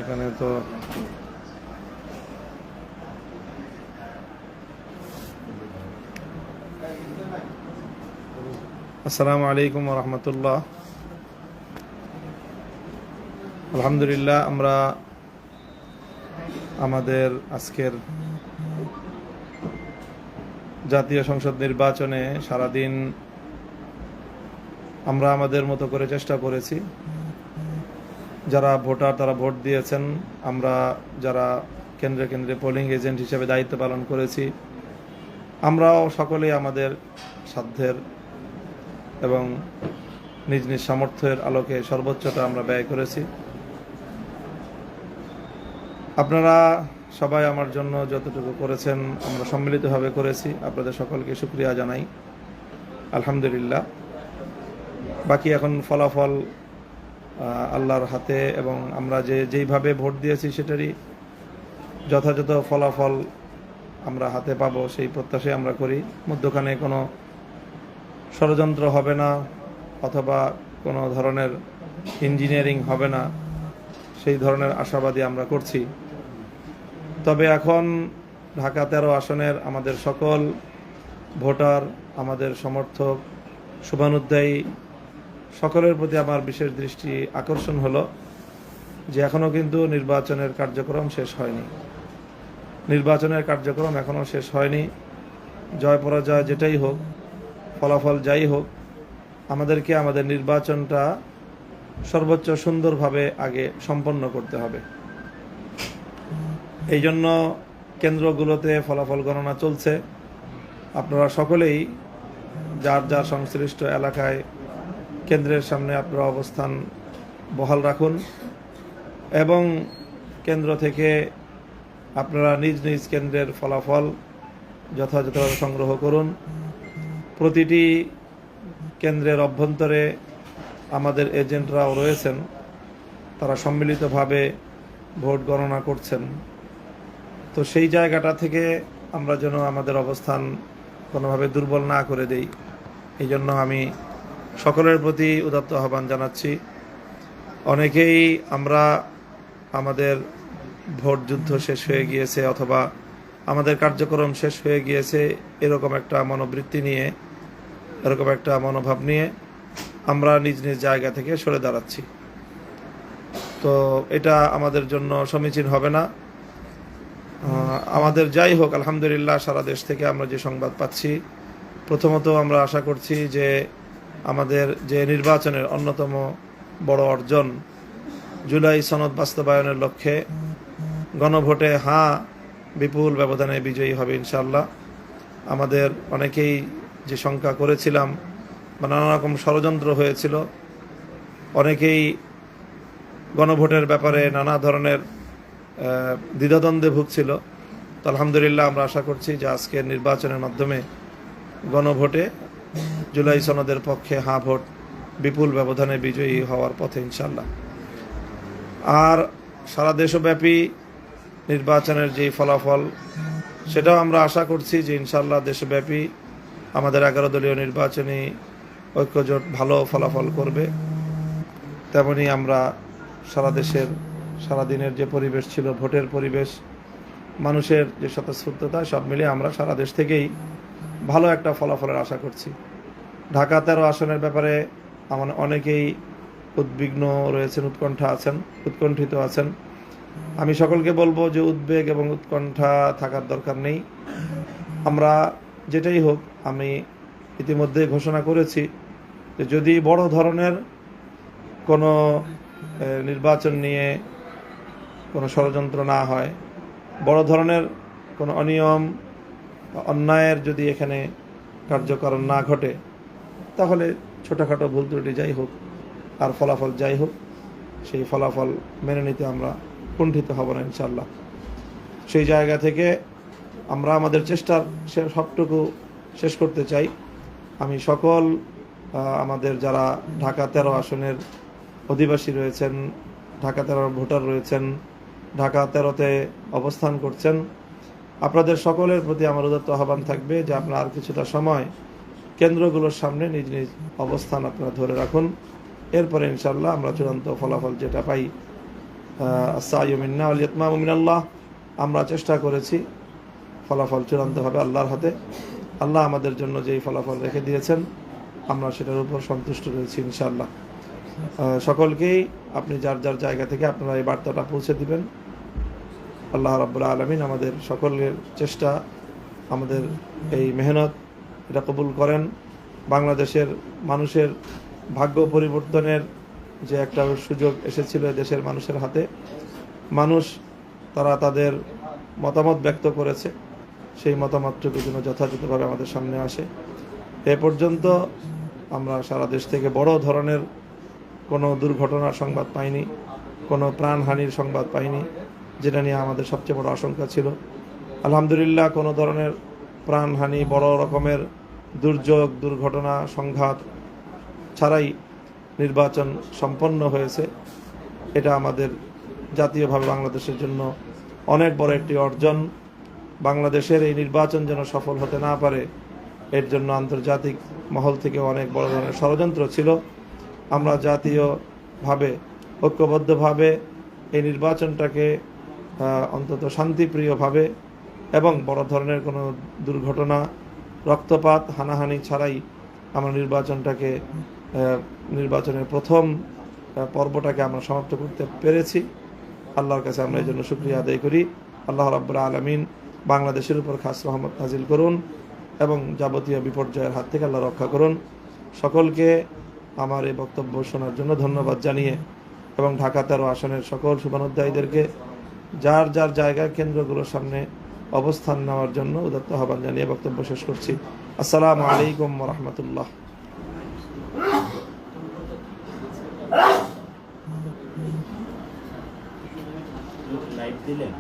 এখানে তো আসসালামু আলাইকুম ওয়া রাহমাতুল্লাহ। আলহামদুলিল্লাহ, আমরা আমাদের আজকের জাতীয় সংসদ নির্বাচনে সারাদিন আমরা আমাদের মতো করে চেষ্টা করেছি। যারা ভোটার তারা ভোট দিয়েছেন, আমরা যারা কেন্দ্রে কেন্দ্রে পোলিং এজেন্ট হিসেবে দায়িত্ব পালন করেছি, আমরাও সকলেই আমাদের সাধ্যের এবং নিজ নিজ সামর্থ্যের আলোকে সর্বোচ্চটা আমরা ব্যয় করেছি। আপনারা সবাই আমার জন্য যতটুকু করেছেন আমরা সম্মিলিতভাবে করেছি, আপনাদের সকলকে শুকরিয়া জানাই, আলহামদুলিল্লাহ। বাকি এখন ফলাফল আল্লাহর হাতে, এবং আমরা যেইভাবে ভোট দিয়েছি সেটারই যথাযথ ফলাফল আমরা হাতে পাবো সেই প্রত্যাশাই আমরা করি। মধ্যখানে কোনো ষড়যন্ত্র হবে না অথবা কোনো ধরনের ইঞ্জিনিয়ারিং হবে না, সেই ধরনের আশাবাদী আমরা করছি। তবে এখন ঢাকা 13 আসনের আমাদের সকল ভোটার, আমাদের সমর্থক, শুভানুধ্যায়ী সকলের প্রতি আমার বিশেষ দৃষ্টি আকর্ষণ হলো যে এখনও কিন্তু নির্বাচনের কার্যক্রম শেষ হয়নি। নির্বাচনের কার্যক্রম এখনও শেষ হয়নি। জয় পরাজয় যেটাই হোক, ফলাফল যাই হোক, আমাদেরকে আমাদের নির্বাচনটা সর্বোচ্চ সুন্দরভাবে আগে সম্পন্ন করতে হবে। এই জন্য কেন্দ্রগুলোতে ফলাফল গণনা চলছে। আপনারা সকলেই যার যার সংশ্লিষ্ট এলাকায় কেন্দ্রের সামনে আপনারা অবস্থান বহাল রাখুন এবং কেন্দ্র থেকে আপনারা নিজ নিজ কেন্দ্রের ফলাফল যথাযথভাবে সংগ্রহ করুন। প্রতিটি কেন্দ্রের অভ্যন্তরে আমাদের এজেন্টরাও রয়েছেন, তারা সম্মিলিতভাবে ভোট গণনা করছেন। তো সেই জায়গাটা থেকে আমরা যেন আমাদের অবস্থান কোনোভাবে দুর্বল না করে দেই, এই জন্য আমি সকলের প্রতি উদাত্ত আহ্বান জানাচ্ছি। অনেকেই আমরা আমাদের ভোট যুদ্ধ শেষ হয়ে গিয়েছে অথবা আমাদের কার্যক্রম শেষ হয়ে গিয়েছে এরকম একটা মনোবৃত্তি নিয়ে, এরকম একটা মনোভাব নিয়ে আমরা নিজ নিজ জায়গা থেকে সরে দাঁড়াচ্ছি। তো এটা আমাদের জন্য সমীচীন হবে না। আমাদের যাই হোক, আলহামদুলিল্লাহ, সারা দেশ থেকে আমরা যে সংবাদ পাচ্ছি, প্রথমত আমরা আশা করছি যে আমাদের যে নির্বাচনের অন্যতম বড় অর্জন জুলাই সনদ বাস্তবায়নের লক্ষ্যে গণভোটে হ্যাঁ বিপুল ব্যবধানে বিজয়ী হবে ইনশাআল্লাহ। আমাদের অনেকেই যে শঙ্কা করেছিলাম বা নানা রকম ষড়যন্ত্র হয়েছিল, অনেকেই গণভোটের ব্যাপারে নানা ধরনের দ্বিধাদ্বন্দ্বে ভুগছিল, তো আলহামদুলিল্লাহ আমরা আশা করছি যে আজকের নির্বাচনের মাধ্যমে গণভোটে জুলাই সনদের পক্ষে হ্যাঁ ভোট বিপুল ব্যবধানে বিজয়ী হওয়ার পথে ইনশাআল্লাহ। আর সারা দেশব্যাপী নির্বাচনের যে ফলাফল সেটাও আমরা আশা করছি যে ইনশাআল্লাহ দেশব্যাপী আমাদের 11 দলীয় নির্বাচনী ঐক্যজোট ভালো ফলাফল করবে। তেমনি আমরা সারা দেশের সারাদিনের যে পরিবেশ ছিল, ভোটের পরিবেশ, মানুষের যে স্বতঃস্ফূর্ততা, সব মিলিয়ে আমরা সারা দেশ থেকেই ভালো একটা ফলাফলের আশা করছি। ঢাকা 13 আসনের ব্যাপারে আমার অনেকেই উদ্বিগ্ন রয়েছেন, উৎকণ্ঠিত আছেন। আমি সকলকে বলবো যে উদ্বেগ এবং উৎকণ্ঠা থাকার দরকার নেই। আমরা যেটাই হোক, আমি ইতিমধ্যে ঘোষণা করেছি যে যদি বড় ধরনের কোনো নির্বাচন নিয়ে কোনো ষড়যন্ত্র না হয়, বড় ধরনের কোনো অনিয়ম অন্যায়ের যদি এখানে কার্যকরণ না ঘটে, তাহলে ছোটোখাটো ভুল ত্রুটি যাই হোক আর ফলাফল যাই হোক, সেই ফলাফল মেনে নিতে আমরা কুণ্ঠিত হব না ইনশাআল্লাহ। সেই জায়গা থেকে আমরা আমাদের চেষ্টার সবটুকু শেষ করতে চাই। আমি সকল আমাদের যারা ঢাকা 13 আসনের অধিবাসী রয়েছেন, ঢাকা 13 ভোটার রয়েছেন, ঢাকা 13তে অবস্থান করছেন, আপনাদের সকলের প্রতি আমার উদাত্ত আহ্বান থাকবে যে আপনারা আর কিছুটা সময় কেন্দ্রগুলোর সামনে নিজ নিজ অবস্থান আপনারা ধরে রাখুন। এরপরে ইনশাআল্লাহ আমরা চূড়ান্ত ফলাফল যেটা পাই আস-সা'য়ু মিন্না ওয়াল ইতমামু মিনাল্লাহ। আমরা চেষ্টা করেছি, ফলাফল চূড়ান্তভাবে আল্লাহর হাতে। আল্লাহ আমাদের জন্য যেই ফলাফল রেখে দিয়েছেন আমরা সেটার উপর সন্তুষ্ট রয়েছি ইনশাআল্লাহ। সকলকেই আপনি যার যার জায়গা থেকে আপনারা এই বার্তাটা পৌঁছে দিবেন। আল্লাহ রাব্বুল আলামিন আমাদের সকলের চেষ্টা, আমাদের এই মেহনত এটা কবুল করেন। বাংলাদেশের মানুষের ভাগ্য পরিবর্তনের যে একটা সুযোগ এসেছিল দেশের মানুষের হাতে, মানুষ তারা তাদের মতামত ব্যক্ত করেছে, সেই মতামতটুকু যেন যথাযথভাবে আমাদের সামনে আসে। এ পর্যন্ত আমরা সারা দেশ থেকে বড় ধরনের কোনো দুর্ঘটনার সংবাদ পাইনি, কোনো প্রাণহানির সংবাদ পাইনি, যেটা নিয়ে আমাদের সবচেয়ে বড় আশঙ্কা ছিল। আলহামদুলিল্লাহ কোনো ধরনের প্রাণহানি, বড় রকমের দুর্যোগ, দুর্ঘটনা, সংঘাত ছাড়াই নির্বাচন সম্পন্ন হয়েছে। এটা আমাদের জাতীয়ভাবে বাংলাদেশের জন্য অনেক বড় একটি অর্জন। বাংলাদেশের এই নির্বাচন যেন সফল হতে না পারে, এর জন্য আন্তর্জাতিক মহল থেকে অনেক বড় ধরনের ষড়যন্ত্র ছিল। আমরা জাতীয়ভাবে ঐক্যবদ্ধভাবে এই নির্বাচনটাকে অন্তত শান্তিপ্রিয়ভাবে এবং বড় ধরনের কোনো দুর্ঘটনা, রক্তপাত, হানাহানি ছাড়াই আমরা নির্বাচনের প্রথম পর্বটাকে আমরা সমাপ্ত করতে পেরেছি। আল্লাহর কাছে আমরা এই জন্য শুকরিয়া আদায় করি। আল্লাহ রাব্বুল আলামিন বাংলাদেশের উপর খাস রহমত নাজিল করুন এবং যাবতীয় বিপর্যয়ের হাত থেকে আল্লাহ রক্ষা করুন। সকলকে আমার এই বক্তব্য শোনার জন্য ধন্যবাদ জানিয়ে এবং ঢাকা 13 আসনের সকল শুভানুধ্যায়ীদেরকে যার যার জায়গায় কেন্দ্রগুলোর সামনে অবস্থান নেওয়ার জন্য উদাত্ত আহ্বান জানিয়ে বক্তব্য শেষ করছি। আসসালামু আলাইকুম ওয়া রাহমাতুল্লাহ। লাইট দিলেন